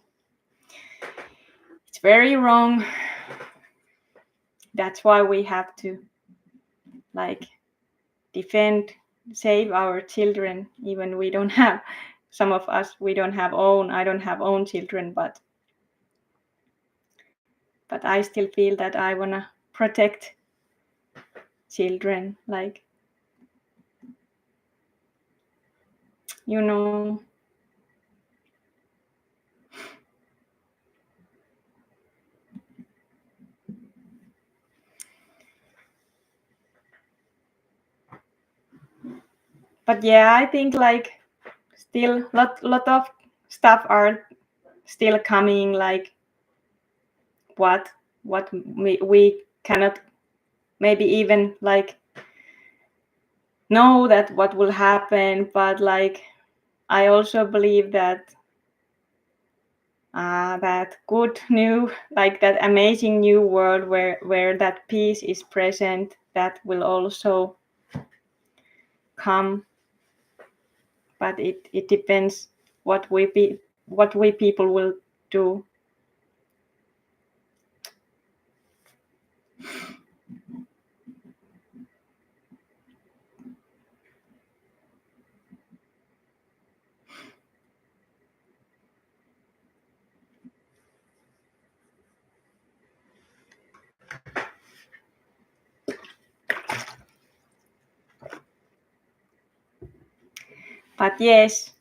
It's very wrong. That's why we have to like defend, save our children. Even we don't have, some of us, we don't have own, I don't have own children, but I still feel that I wanna protect children, like, you know. But yeah, I think like still lot of stuff are still coming, like what we cannot maybe even like know that what will happen, but like I also believe that that good new, like that amazing new world where that peace is present, that will also come. But it depends what we people will do. But yes,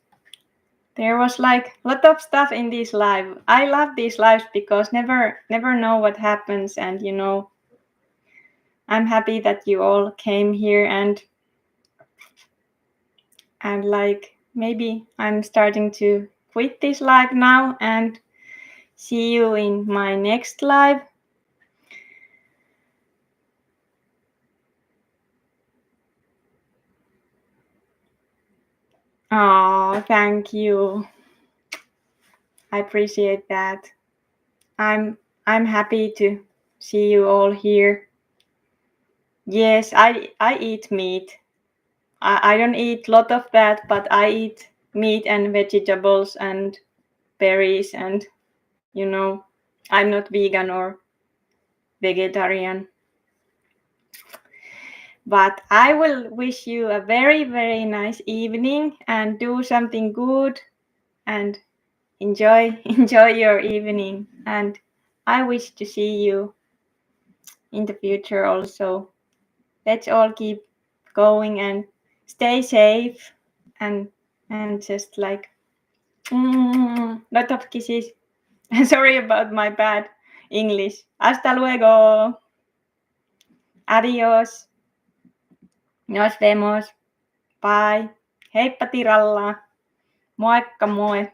there was like a lot of stuff in this live. I love these lives because never know what happens, and I'm happy that you all came here, and like maybe I'm starting to quit this live now and see you in my next live. Oh, thank you. I appreciate that. I'm happy to see you all here. Yes, I eat meat. I don't eat a lot of that, but I eat meat and vegetables and berries, and I'm not vegan or vegetarian. But I will wish you a very, very nice evening and do something good and enjoy your evening. And I wish to see you in the future also. Let's all keep going and stay safe and just like lot of kisses. Sorry about my bad English. Hasta luego. Adios. Nos vemos. Bye. Heippa tiralla. Moikka moi.